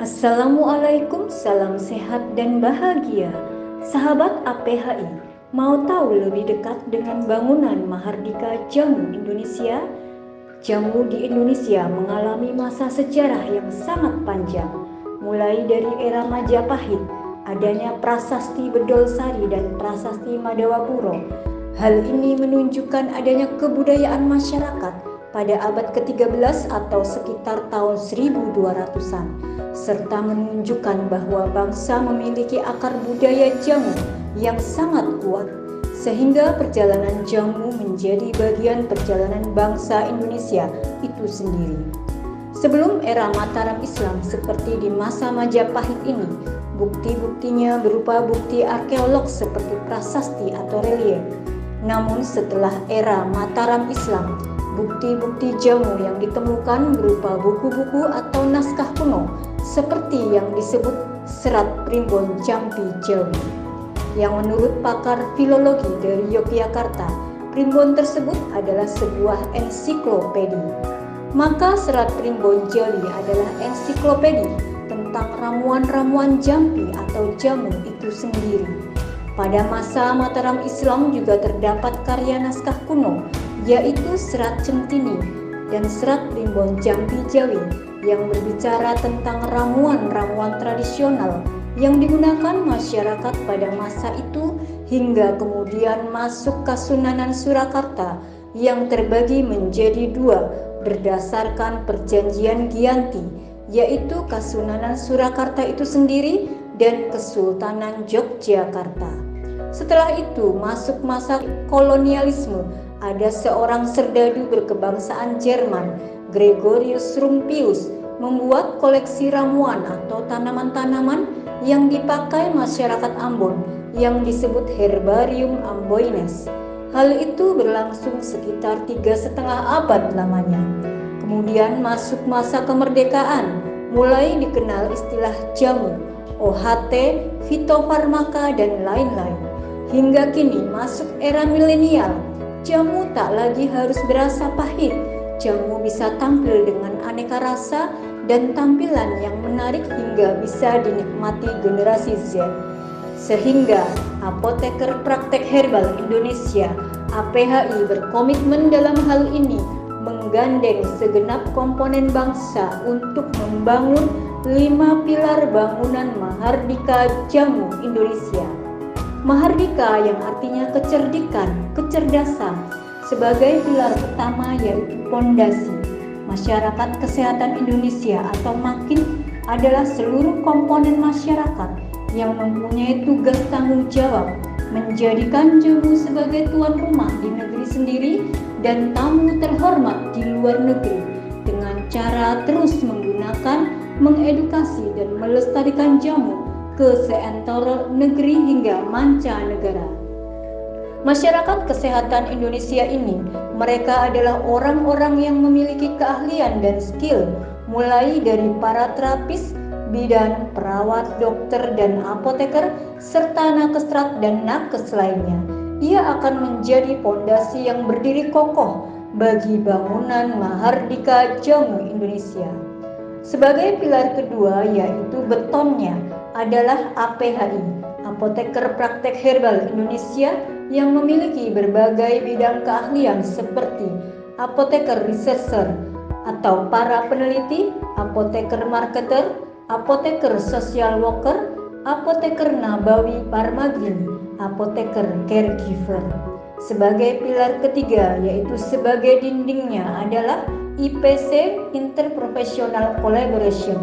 Assalamualaikum, salam sehat dan bahagia. Sahabat APHI, mau tahu lebih dekat dengan bangunan Mahardika Jamu Indonesia? Jamu di Indonesia mengalami masa sejarah yang sangat panjang, mulai dari era Majapahit, adanya Prasasti Bedolsari dan Prasasti Madawapuro. Hal ini menunjukkan adanya kebudayaan masyarakat pada abad ke-13 atau sekitar tahun 1200-an, serta menunjukkan bahwa bangsa memiliki akar budaya jamu yang sangat kuat, sehingga perjalanan jamu menjadi bagian perjalanan bangsa Indonesia itu sendiri. Sebelum era Mataram Islam seperti di masa Majapahit ini, bukti-buktinya berupa bukti arkeolog seperti prasasti atau relief. Namun setelah era Mataram Islam, bukti-bukti jamu yang ditemukan berupa buku-buku atau naskah kuno seperti yang disebut Serat Primbon Jampi Jawi, yang menurut pakar filologi dari Yogyakarta, primbon tersebut adalah sebuah ensiklopedi. Maka Serat Primbon Jawi adalah ensiklopedi tentang ramuan-ramuan jampi atau jamu itu sendiri. Pada masa Mataram Islam juga terdapat karya naskah kuno, yaitu Serat Centini dan Serat Primbon Jampi Jawi yang berbicara tentang ramuan-ramuan tradisional yang digunakan masyarakat pada masa itu hingga kemudian masuk Kasunanan Surakarta yang terbagi menjadi dua berdasarkan perjanjian Giyanti, yaitu Kasunanan Surakarta itu sendiri dan Kesultanan Yogyakarta. Setelah itu masuk masa kolonialisme. Ada seorang serdadu berkebangsaan Jerman, Gregorius Rumpius, membuat koleksi ramuan atau tanaman-tanaman yang dipakai masyarakat Ambon yang disebut Herbarium Amboines. Hal itu berlangsung sekitar 3,5 abad lamanya. Kemudian masuk masa kemerdekaan, mulai dikenal istilah jamu, OHT, fitofarmaka, dan lain-lain. Hingga kini masuk era milenial, jamu tak lagi harus berasa pahit. Jamu bisa tampil dengan aneka rasa dan tampilan yang menarik hingga bisa dinikmati generasi Z. Sehingga Apoteker Praktek Herbal Indonesia (APHI) berkomitmen dalam hal ini menggandeng segenap komponen bangsa untuk membangun 5 pilar bangunan Mahardika Jamu Indonesia. Mahardika yang artinya kecerdikan, kecerdasan, sebagai pilar utama yaitu pondasi. Masyarakat Kesehatan Indonesia atau MAKIN adalah seluruh komponen masyarakat yang mempunyai tugas tanggung jawab menjadikan jamu sebagai tuan rumah di negeri sendiri dan tamu terhormat di luar negeri dengan cara terus menggunakan, mengedukasi dan melestarikan jamu ke seantero negeri hingga mancanegara. Masyarakat Kesehatan Indonesia ini, mereka adalah orang-orang yang memiliki keahlian dan skill, mulai dari para terapis, bidan, perawat, dokter, dan apoteker, serta nakesrat dan nakes lainnya. Ia akan menjadi pondasi yang berdiri kokoh bagi bangunan Mahardika Jamu Indonesia. Sebagai pilar kedua, yaitu betonnya, adalah APHI, Apoteker Praktek Herbal Indonesia, yang memiliki berbagai bidang keahlian seperti apoteker researcher atau para peneliti, apoteker marketer, apoteker social worker, apoteker nabawi parmagini, apoteker caregiver. Sebagai pilar ketiga, yaitu sebagai dindingnya, adalah IPC, Interprofessional Collaboration,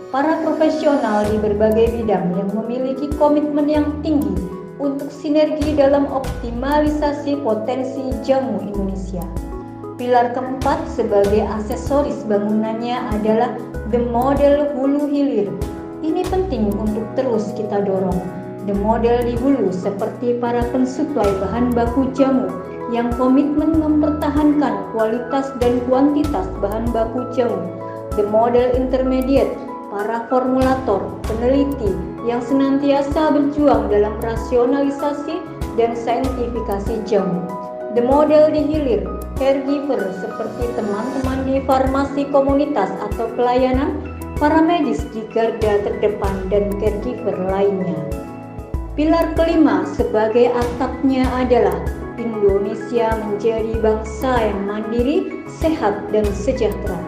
para profesional di berbagai bidang yang memiliki komitmen yang tinggi untuk sinergi dalam optimalisasi potensi jamu Indonesia. Pilar keempat sebagai aksesoris bangunannya adalah the model hulu hilir. Ini penting untuk terus kita dorong. The model di hulu seperti para pensuplai bahan baku jamu yang komitmen mempertahankan kualitas dan kuantitas bahan baku jamu. The model intermediate, para formulator, peneliti yang senantiasa berjuang dalam rasionalisasi dan saintifikasi jamu. The model di hilir, caregiver seperti teman-teman di farmasi komunitas atau pelayanan para medis di garda terdepan dan caregiver lainnya. Pilar kelima sebagai atapnya adalah Indonesia menjadi bangsa yang mandiri, sehat, dan sejahtera.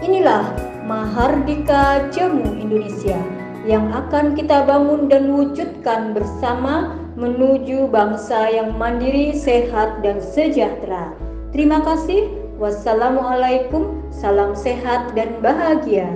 Inilah Mahardika Jamu Indonesia yang akan kita bangun dan wujudkan bersama menuju bangsa yang mandiri, sehat, dan sejahtera. Terima kasih. Wassalamualaikum, salam sehat dan bahagia.